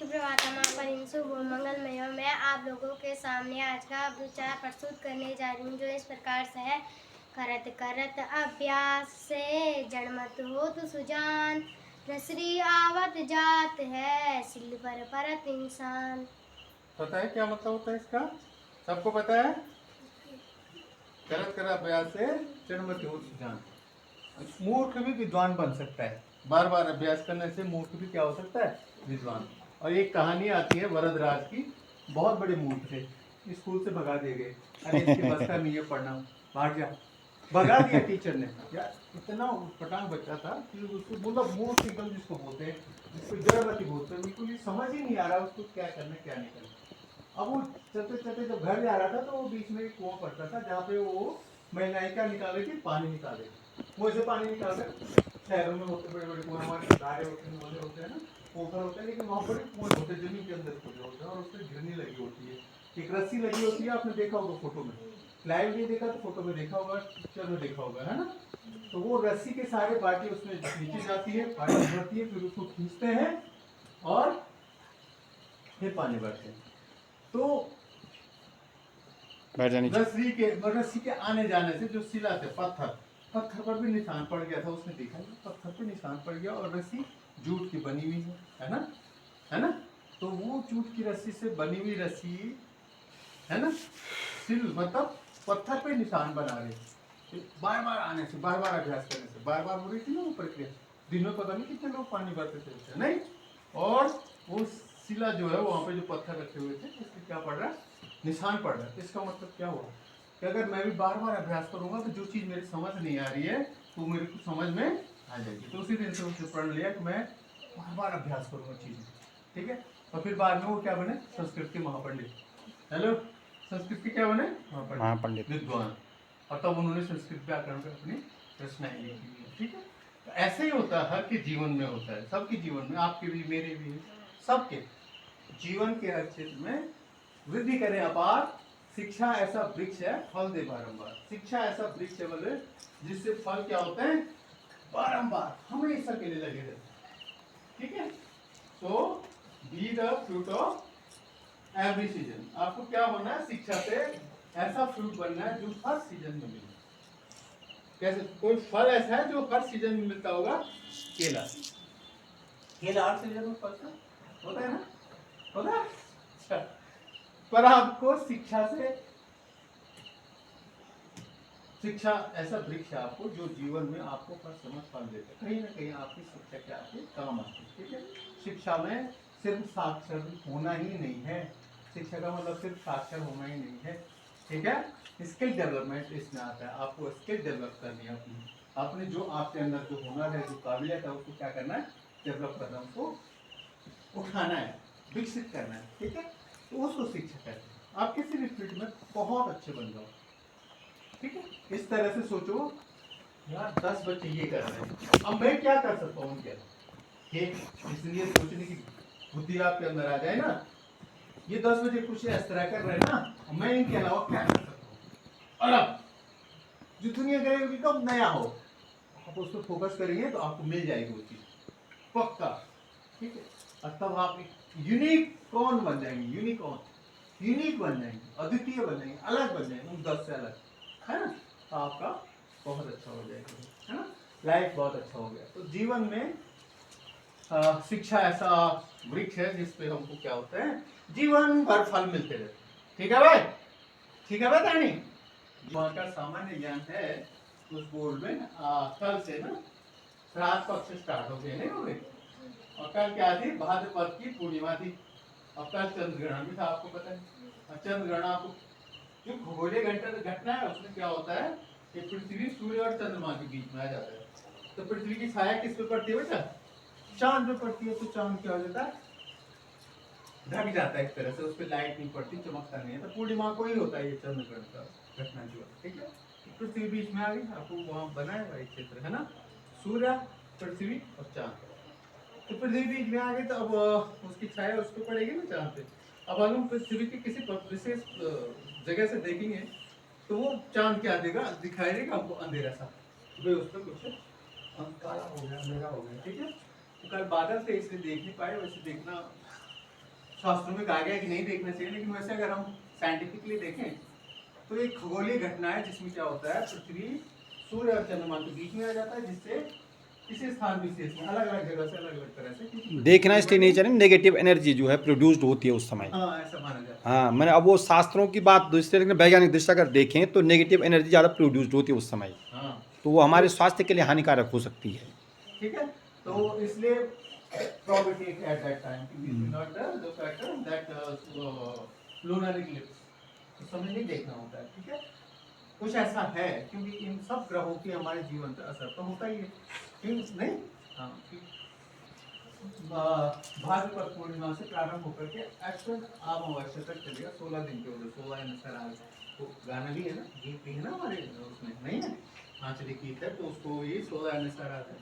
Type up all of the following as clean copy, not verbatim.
सुप्रभात परिंसु मंगलमय। मैं आप लोगों के सामने आज का विचार प्रस्तुत करने जा रही हूँ, जो इस प्रकार से है। करत करत अभ्यास से जड़मत हो तो सुजान, रसरी आवत जात है सिल्वर परत इंसान। पता है क्या मतलब होता है इसका? सबको पता है? करत कर अभ्यास से जड़मत हो सुजान। मूर्ख भी विद्वान बन सकता है। बार बार अभ्यास करने से मूर्ख भी क्या हो सकता है? विद्वान। और एक कहानी आती है वरदराज की। बहुत बड़े मूर्ख थे, स्कूल से भगा दिए गए। अरे इसके बस का नहीं है पढ़ना, भाग जा। भगा दिया टीचर ने। यार इतना पटांग बच्चा था कि उसको मतलब मूर्ख एकदम जिसको बोलते हैं, जिसको जड़मति बोलते हैं, बिल्कुल समझ ही नहीं आ रहा उसको क्या करना क्या नहीं करना। अब वो चलते चलते जब घर जा रहा था तो वो बीच में एक कुआं पड़ता था जहाँ पे वो महिलाएं क्या निकाले थी, पानी निकाले। वो ऐसे पानी निकाल कर शहरों में होते बड़े बड़े कुएं, हमारे धारे होते हैं, नौले होते हैं ना, पोखर होते हैं, लेकिन वहाँ बड़े कुएं होते हैं जमीन के अंदर खुले होते हैं और उसमें घिरनी लगी होती है, एक रस्सी लगी होती है। आपने देखा होगा फोटो में, लाइव नहीं देखा तो फोटो में देखा होगा, पिक्चर में देखा होगा, है ना। तो वो रस्सी के सहारे बाल्टी उसमें नीचे जाती है, पानी भरती है, फिर उसको खींचते हैं और फिर पानी भरते हैं। तो रस्सी के आने जाने से जो सिला थे पत्थर, पत्थर पर भी निशान पड़ गया था। उसने देखा पत्थर पे निशान पड़ गया और रस्सी जूट की बनी हुई है ना, है ना। तो वो जूट की रस्सी से बनी हुई रस्सी, है ना, सिल मतलब पत्थर पे निशान बना रहे। बार बार आने से, बार बार अभ्यास करने से, बार बार हो रही थी ना वो प्रक्रिया। दिन में पता नहीं कितने लोग पानी भरते थे नहीं। और वो सिला जो है वहां पे जो पत्थर रखे हुए थे उसमें क्या पड़ रहा है, निशान पड़ रहा है। इसका मतलब क्या हुआ कि अगर मैं भी बार बार अभ्यास करूंगा तो जो चीज मेरी समझ नहीं आ रही है तो मेरे को समझ में आ जाएगी। तो उसी दिन से उसने प्रण लिया कि मैं बार बार अभ्यास करूंगा चीजें, ठीक है। और फिर बाद में वो क्या बने, संस्कृत के महापंडित। हेलो, संस्कृत के क्या बने, महापंडित, विद्वान। और तब उन्होंने संस्कृत व्याकरण पर अपनी रचनाएं लिखी है, ठीक है। तो ऐसे ही होता है, हर के जीवन में होता है, सबके जीवन में, आपके भी मेरे भी, सबके जीवन के हर क्षेत्र में वृद्धि करें अपार। शिक्षा ऐसा वृक्ष है फल दे बारंबार। शिक्षा ऐसा वृक्ष है बोले जिससे फल क्या होते हैं, बारंबार हमेशा के लिए लगे रहते हैं, ठीक है। So be the fruit of every season. आपको क्या होना है, शिक्षा से ऐसा फ्रूट बनना है जो हर सीजन में मिले। कैसे, कोई फल ऐसा है जो हर सीजन में मिलता होगा, केला। केला हर सीजन में फलता होता है ना, होता है। अच्छा, पर आपको शिक्षा से, शिक्षा ऐसा वृक्ष है आपको जो जीवन में आपको हर समय फल देता है। कहीं ना कहीं आपकी शिक्षा के आपके काम आती है, ठीक है। शिक्षा में सिर्फ साक्षर होना ही नहीं है, शिक्षा का मतलब सिर्फ साक्षर होना ही नहीं है, ठीक है। स्किल डेवलपमेंट इसमें आता है। आपको स्किल डेवलप करनी है अपनी, आपने जो आपके अंदर जो हुनर है, जो काबिलियत है, उसको क्या करना है, डेवलप करना है, उसको उठाना है, विकसित करना है, ठीक है। तो उसको शिक्षा कहते हैं। आप किसी भी फील्ड में बहुत अच्छे बन जाओ, ठीक है। इस तरह से सोचो, यार 10 बच्चे ये कर रहे हैं, अब मैं क्या कर सकता हूँ क्या, ये इसलिए सोचने की बुद्धि आपके अंदर आ जाए ना। ये 10 बजे कुछ इस तरह कर रहे हैं ना, मैं इनके अलावा क्या कर सकता हूँ। और अब जो दुनिया करेगी तो नया हो, आप उस पर फोकस करेंगे तो आपको मिल जाएगी वो चीज, पक्का, ठीक है। और तब आप यूनिक कौन बन जाएंगे, यूनिक बन जाएंगे, अद्वितीय बन जाएंगे, अलग बन जाएंगे उन 10 से अलग, है ना। तो आपका बहुत अच्छा हो जाएगा, है ना, लाइफ बहुत अच्छा हो गया। तो जीवन में शिक्षा ऐसा वृक्ष है जिसपे हमको क्या होता है, जीवन भर फल मिलते रहते हैं, ठीक है भाई, ठीक है भाई तानी। वहाँ का सामान्य ज्ञान है उस बोर्ड में। कल से ना श्राद्ध पक्ष स्टार्ट हो गए, नहीं हो गए। और कल क्या थी, भाद्रपद की पूर्णिमा थी। और कल चंद्रग्रहण भी था, आपको पता है। और चंद्रग्रहण आपको जो खगोलीय घटना है उसमें क्या होता है कि पृथ्वी, सूर्य और चंद्रमा के बीच में आ जाता है। तो पृथ्वी की छाया किस पे पड़ती है बेटा, चांद पे पड़ती है। तो चांद क्या हो जाता है, ढक जाता है एक तरह से, उस पर लाइट नहीं पड़ती, चमकता नहीं है। तो पूर्णिमा को ही होता है ये चंद्रग्रहण का घटना जो है, ठीक है। पृथ्वी बीच में आ गई, आपको वहां बनाया हुआ एक क्षेत्र है ना, सूर्य, पृथ्वी और चांद। तो पृथ्वी बीच में आ गई तो अब उसकी छाया उस पर पड़ेगी ना चांद पे। अब अगर हम पृथ्वी की किसी विशेष जगह से देखेंगे तो वो चांद क्या देगा, दिखाई देगा हमको अंधेरा सा, भाई उस पर कुछ काला हो गया, अंधेरा हो गया, ठीक है। तो कल बादल थे इसलिए देख नहीं पाए, वैसे देखना शास्त्रों में कहा गया है कि नहीं देखना चाहिए, लेकिन वैसे अगर हम साइंटिफिकली देखें तो एक खगोलीय घटना है जिसमें क्या होता है, पृथ्वी सूर्य और चंद्रमा के बीच में आ जाता है, जिससे किसी स्थान विशेष में अलग अलग जगह से अलग अलग तरह से देखना इसलिए नहीं चाहिए, नेगेटिव एनर्जी जो है प्रोड्यूस्ड होती है उस समय। हाँ ऐसा माना जाता है। हाँ, मैंने अब वो शास्त्रों की बात दूसरे, लेकिन वैज्ञानिक दृष्टि से अगर देखें तो नेगेटिव एनर्जी ज़्यादा प्रोड्यूस्ड होती है उस समय, हाँ तो वो हमारे स्वास्थ्य के लिए हानिकारक हो सकती है। ठीक है, तो इसलिए probability at that time not the factor that lunar eclipse उस समय नहीं देखना होता है, ठीक है। कुछ ऐसा है क्योंकि इन सब ग्रहों की हमारे जीवन पर असर तो होता ही है, क्यों नहीं। हाँ, भाद्रपद पूर्णिमा से प्रारंभ होकर के अश्विन अमावस्या तक चलेगा, 16 दिन के उधर 16 अनुसार तो गाना भी है ना, गीत भी है ना हमारे उसमें, नहीं है आंचलिक गीत है, तो उसको ये 16 अनुसार आता है।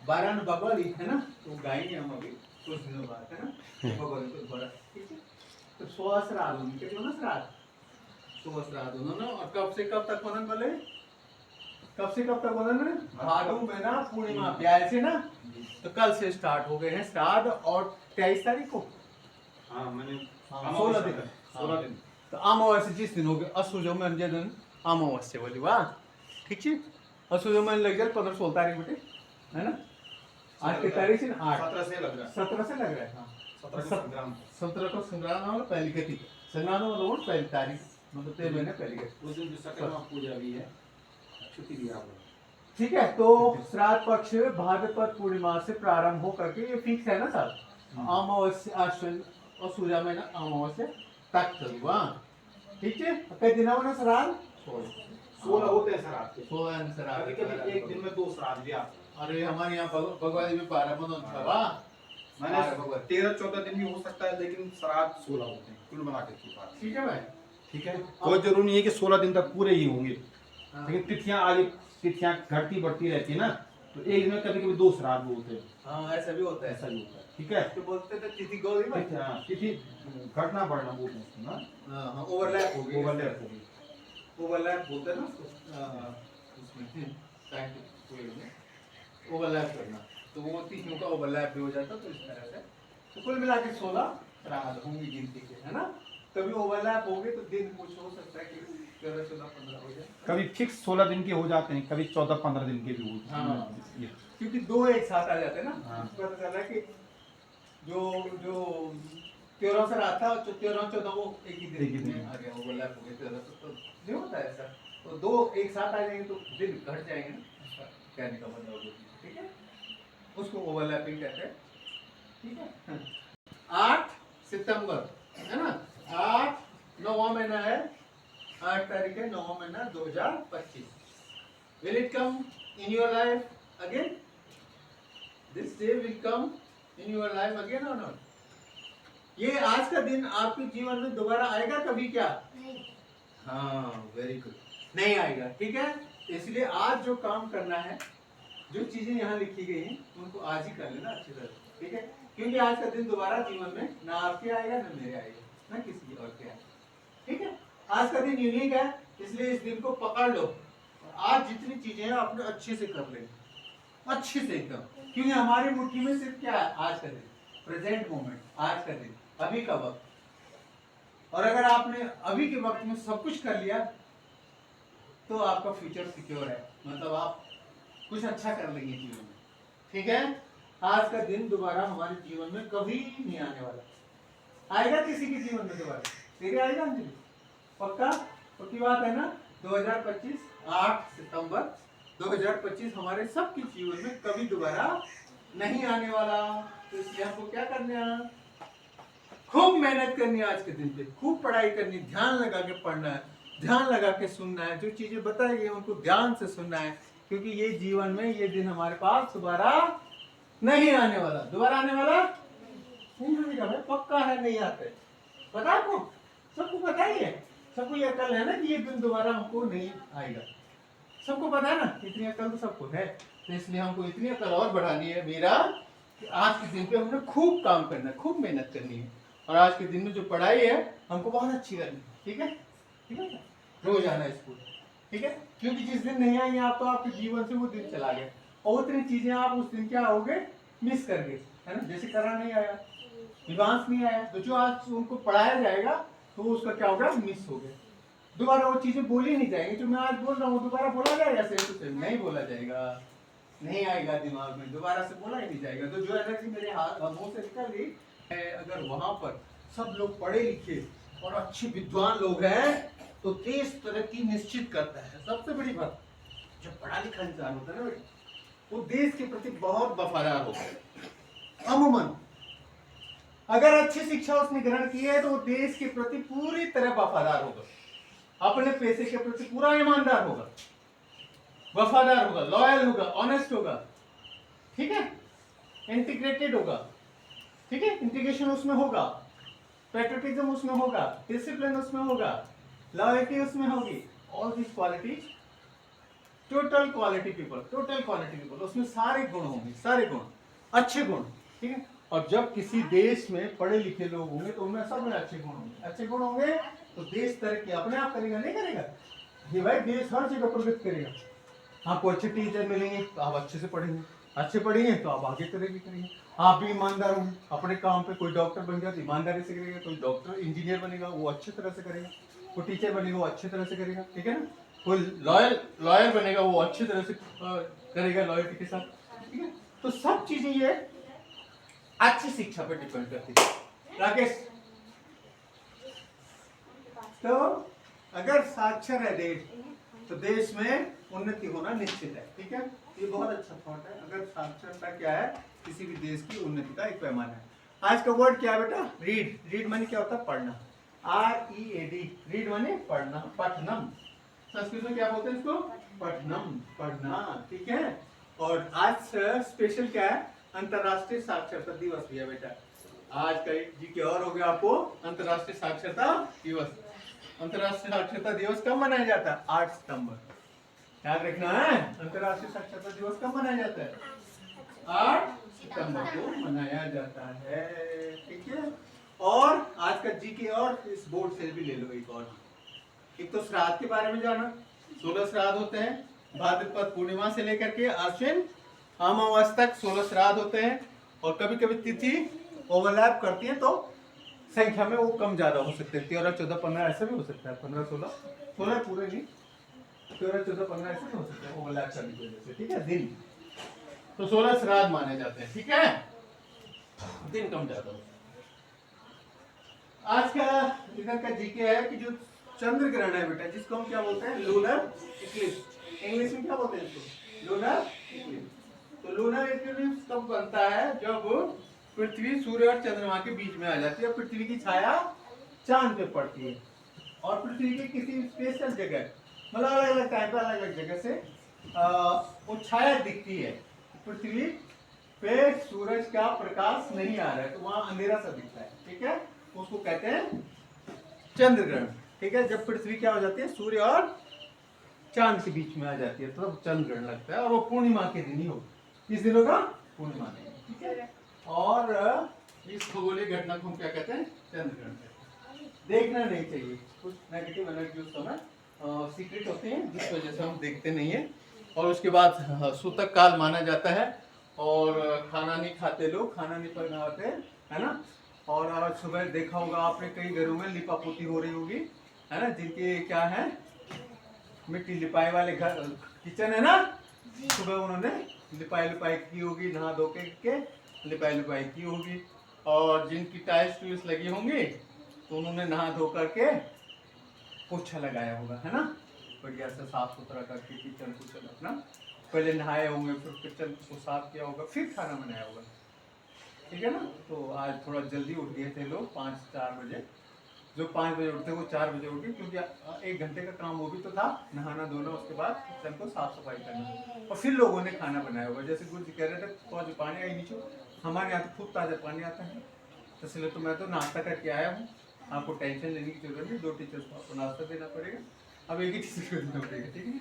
12 भगवान है ना, तो गाएंगे हम अभी कुछ दिनों बाद, है ना भगवान को दोबारा, ठीक है। तो 16 श्राद्ध उनके जो ना श्राद्ध 16 श्राद्ध उन्होंने, और कब से कब तक होने वाले, कब से कब तक होने, भादो महीना पूर्णिमा 42 से ना, तो कल से स्टार्ट हो गए हैं श्राद्ध, और 23 तारीख को हाँ मैंने 16 दिन 16 दिन तो अमावस्या जिस दिन हो गए असुजो में दिन अमावस्या बोली वाह, ठीक है। असुजो में लग जाए 15-16 तारीख बेटे, है ना, आज की तारीख से 8 17 से लग रहा है, 17 से लग रहा है, हाँ 17 को संग्राम 17 को संग्राम वाला पहली गति, संग्राम वाला वो पहली तारीख, मतलब 13 महीने पहली गति, उस दिन विश्वकर्मा पूजा भी है, छुट्टी भी आप ठीक है। तो श्राद्ध पक्ष भाद्रपद पूर्णिमा से प्रारंभ हो करके, ये फिक्स है ना सर, अमावस्या अश्विन और सूर्य महीना अमावस्या तक चलूगा, ठीक है। कई दिन होना श्राद्ध 16 होते हैं सर आपके, 16 श्राद्ध, कभी कभी एक दिन में 2 श्राद्ध भी आते हैं। अरे हमारे यहाँ भगवान में 12 मन था वाह, मैंने 13-14 दिन भी हो सकता है, लेकिन श्राद्ध 16 होते हैं कुल मिला के बात, ठीक है भाई, ठीक है, कोई जरूरी नहीं है कि 16 दिन तक पूरे ही होंगे, हाँ। लेकिन तिथियां आगे तिथियां घटती बढ़ती रहती है ना, तो एक दिन में कभी कभी 2 श्राद्ध होते हैं, हाँ ऐसा भी होता है, ऐसा भी होता है, ठीक है। तो बोलते थे तिथि गौरी में, तिथि घटना बढ़ना बोलते हैं ना, हाँ ओवरलैप हो गई, ओवरलैप हो गई, ओवरलैप बोलते हैं ना उसको, उसमें साइंटिफिक वे में ओवरलैप करना, तो वो तिथियों का ओवरलैप भी हो जाता, तो इस तरह से तो कुल मिला के 16 श्राद्ध होंगी गिनती के, है ना। कभी ओवरलैप हो गए तो दिन कुछ हो सकता है कि 13, 14, 15 हो जाए, कभी फिक्स 16 दिन के हो जाते हैं, कभी 14-15 दिन के भी होते हैं। हाँ। ये क्योंकि दो एक साथ आ जाते हैं ना, हाँ। पता चला कि जो जो 13 से रहा था 13-14 वो एक ही दिन में आ गया, ओवरलैप हो गया 13 से, तो नहीं होता है ऐसा, तो दो एक साथ आ जाएंगे तो दिन घट जाएंगे ना, ऐसा कहने का मतलब होता है, ठीक है, उसको ओवरलैपिंग कहते हैं, ठीक है। 8 सितंबर है ना, 8 9वां महीना है, 8 तारीख है 9वां महीना 2025, will it come in your life again, this day will come in your life again or not, ये आज का दिन आपके जीवन में दोबारा आएगा कभी क्या, नहीं, हाँ वेरी गुड, नहीं आएगा, ठीक है। इसलिए आज जो काम करना है, जो चीजें यहाँ लिखी गई हैं उनको आज ही कर लेना अच्छी तरह, ठीक है, क्योंकि आज का दिन दोबारा जीवन में ना आपके आएगा ना मेरे आएगा ना किसी और के आएगा, ठीक है। आज का दिन यूनिक है, इसलिए इस दिन को पकड़ लो, और आज जितनी चीजें हैं अपने अच्छे से कर ले, अच्छे से एकदम, क्योंकि हमारी मुट्ठी में सिर्फ क्या है, आज का दिन, प्रेजेंट मोमेंट, आज का दिन, अभी का वक्त, और अगर आपने अभी के वक्त में सब कुछ कर लिया तो आपका फ्यूचर सिक्योर है, मतलब आप कुछ अच्छा कर लेंगे जीवन में, ठीक है। आज का दिन दोबारा हमारे जीवन में कभी नहीं आने वाला, आएगा किसी के जीवन में दोबारा, तेरे आएगा अंजलि, पक्का पक्की बात है ना। 2025 8 सितंबर 2025 हमारे सबके जीवन में कभी दोबारा नहीं आने वाला, तो इसलिए हमको क्या करना है, खूब मेहनत करनी है आज के दिन पे, खूब पढ़ाई करनी, ध्यान लगा के पढ़ना है, ध्यान लगा के सुनना है, जो चीजें बताई गई उनको ध्यान से सुनना है, क्योंकि ये जीवन में ये दिन हमारे पास दोबारा नहीं आने वाला, दोबारा आने वाला नहीं आएगा भाई, पक्का है नहीं आते, पता आपको, सबको पता ही है, सबको ये अकल है ना कि ये दिन दोबारा हमको नहीं आएगा, सबको पता है ना, इतनी अकल तो सबको है, तो इसलिए हमको इतनी अकल और बढ़ानी है मेरा कि आज के दिन पे हमने खूब काम करना है, खूब मेहनत करनी है, और आज के दिन में जो पढ़ाई है हमको बहुत अच्छी करनी है, ठीक है, ठीक है, रोज आना है स्कूल, ठीक है, क्योंकि जिस दिन नहीं आएंगे आप तो आपके जीवन से वो दिन चला गया, और उतनी चीजें आप उस दिन क्या होगे मिस कर गए, है ना, जैसे करा नहीं आया, विवांश नहीं आया, तो जो आज उनको पढ़ाया जाएगा तो उसका क्या होगा, मिस हो गया। दोबारा वो चीजें बोली नहीं जाएंगी जो मैं आज बोल रहा हूँ, दोबारा बोला जाएगा सेम टू सेम? नहीं बोला जाएगा, नहीं आएगा दिमाग में, दोबारा से बोला ही नहीं जाएगा। तो जो एनर्जी मेरे हाथ मुंह से निकल गई, अगर वहां पर सब लोग पढ़े लिखे और अच्छे विद्वान लोग हैं तो देश तरक्की निश्चित करता है। सबसे बड़ी बात, जब पढ़ा लिखा इंसान होता है ना, वो देश के प्रति बहुत वफादार होता है। अमूमन अगर अच्छी शिक्षा उसने ग्रहण की है तो वो देश के प्रति पूरी तरह वफादार होगा, अपने पैसे के प्रति पूरा ईमानदार होगा, वफादार होगा, लॉयल होगा, ऑनेस्ट होगा, ठीक है, इंटीग्रेटेड होगा, ठीक है, इंटीग्रेशन उसमें होगा, पैट्रियटिज्म उसमें होगा, डिसिप्लिन उसमें होगा, लॉयल्टी उसमें होगी। All this qualities, total quality people, उसमें सारे गुण होंगे, सारे गुण, अच्छे गुण, ठीक है। और जब किसी देश में पढ़े लिखे लोग होंगे तो उनमें सब में अच्छे गुण होंगे, अच्छे गुण होंगे तो देश तरक्की अपने आप करेगा, नहीं करेगा? ये भाई देश हर जगह प्रगति करेगा। आपको अच्छे टीचर मिलेंगे तो आप अच्छे से पढ़ेंगे, अच्छे पढ़ेंगे तो आप आगे करेंगे। आप भी ईमानदार होंगे अपने काम पे, कोई डॉक्टर बन गया तो ईमानदारी से करेगा, कोई डॉक्टर इंजीनियर बनेगा वो अच्छे तरह से करेगा, कोई टीचर बनेगा वो अच्छे तरह से करेगा, ठीक है ना, कोई लॉयर बनेगा वो अच्छे तरह से करेगा, लॉयल्टी के साथ, ठीक है। तो सब चीजें ये अच्छी शिक्षा पर डिपेंड करती है। राकेश, तो अगर साक्षर है देश तो देश में उन्नति होना निश्चित है, ठीक है। ये बहुत अच्छा थॉट है। अगर साक्षरता क्या है, किसी भी देश की उन्नति का एक पैमाना है। आज का वर्ड क्या है बेटा? रीड माने क्या होता है? पढ़ना। READ, रीड माने पढ़ना, पठनम। संस्कृत में क्या बोलते हैं इसको? पठनम, पढ़ना, ठीक है। और आज स्पेशल क्या है? अंतरराष्ट्रीय साक्षरता दिवस भी है बेटा। आज का जी और हो गया आपको अंतरराष्ट्रीय साक्षरता दिवस। अंतरराष्ट्रीय साक्षरता दिवस कब मनाया जाता है? 8 सितंबर। याद रखना है, अंतरराष्ट्रीय साक्षरता दिवस कब मनाया जाता है? 8 सितंबर को मनाया जाता है, ठीक है। और आज का जी और इस बोर्ड से भी ले लो एक और। एक तो श्राद्ध के बारे में जाना, 16 श्राद्ध होते हैं, भाद्रपद पूर्णिमा से लेकर के आश्विन अमावस तक 16 श्राद्ध होते हैं। और कभी कभी तिथि ओवरलैप करती है तो संख्या में वो कम ज्यादा हो सकते हैं, 13, 14, 15 ऐसा भी हो सकता है, 15, 16 पूरे नहीं, 13, 14, 15 ऐसे भी हो सकता है ओवरलैप करने की वजह से, ठीक है। दिन तो 16 श्राद्ध माने जाते हैं, ठीक है, दिन कम ज्यादा हो। आज का इधर का जीके है कि जो चंद्र ग्रहण है बेटा, जिसको हम क्या बोलते हैं? Lunar Eclipse. इंग्लिश में क्या बोलते हैं इसको? Lunar Eclipse. तो लूनर इक्लिप्स कब बनता है? जब पृथ्वी सूर्य और चंद्रमा के बीच में आ जाती है, पृथ्वी की छाया चांद पे पड़ती है और पृथ्वी की किसी स्पेशल जगह, मतलब अलग अलग टाइम पे अलग अलग जगह से वो छाया दिखती है। पृथ्वी पे सूरज का प्रकाश नहीं आ रहा है तो वहां अंधेरा सा दिखता है, ठीक है, उसको कहते हैं चंद्र ग्रहण, ठीक है। जब पृथ्वी क्या हो जाती है? सूर्य और चांद के बीच में आ जाती है तो चंद्र ग्रहण लगता है और वो पूर्णिमा के दिन ही होगा। किस दिन होगा? पूर्णिमा दिन, ठीक है। और इस खगोलीय घटना को हम क्या कहते हैं? चंद्र ग्रहण कहते हैं। देखना नहीं चाहिए, कुछ नेगेटिव एनर्जी उस समय सीक्रेट होते हैं जिस वजह से हम देखते नहीं है। और उसके बाद सूतक काल माना जाता है और खाना नहीं खाते लोग, खाना नहीं बनाते, है ना। और आज सुबह देखा होगा आपने कई घरों में लिपापोती हो रही होगी, है ना, जिनके क्या है मिट्टी लिपाई वाले घर किचन है ना, सुबह उन्होंने लिपाई की होगी, नहा धो के लिपाई की होगी। और जिनकी टाइल्स टूल्स लगी होंगी तो उन्होंने नहा धो करके पोछा लगाया होगा, है ना, बढ़िया से साफ सुथरा करके किचन अपना पहले नहाए होंगे, फिर किचन को साफ किया होगा, फिर खाना बनाया होगा, ठीक है ना। तो आज थोड़ा जल्दी उठ गए थे लोग, 5-4 बजे। जो 5 बजे उठते वो 4 बजे उठे, क्योंकि 1 घंटे का काम वो भी तो था, नहाना धोना, उसके बाद किचन को साफ सफाई करना, और फिर लोगों ने खाना बनाया होगा। जैसे गुरु जी कह रहे थे तो पानी आई नीचे, हमारे यहाँ तो खूब ताज़ा पानी आता है, इसलिए तो मैं तो नाश्ता करके आया हूँ। आपको टेंशन लेने की जरूरत नहीं, 2 टीचर्स को आपको नाश्ता देना पड़ेगा, अब एक ही टीचर को देना पड़ेगा, ठीक है,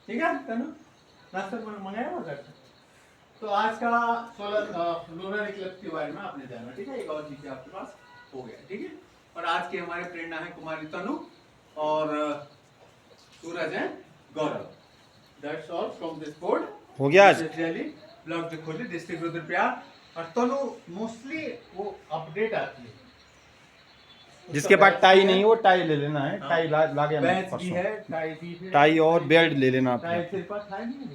ठीक है तनु, नाश्ता मंगाया होगा। तो आज का 16 लूनर इक्लिप्स के बारे में आपने जाना, ठीक है, एक और चीज आपके पास हो गया, ठीक है। और आज के हमारे प्रेरणा है कुमारी तनु और सूरज है Gaurav. That's all from this board. हो गया आज? ब्लॉक जखोली, डिस्ट्रिक्ट रुद्रप्रयाग, और तनु मोस्टली वो अपडेट आती है। जिसके पास टाई नहीं है वो टाई ले लेना है, हाँ। टाई ला गया मैं बैच भी परसों। है, टाई भी है। टाई और बेल्ट ले लेना टाई अपने। तेरे पास है नहीं?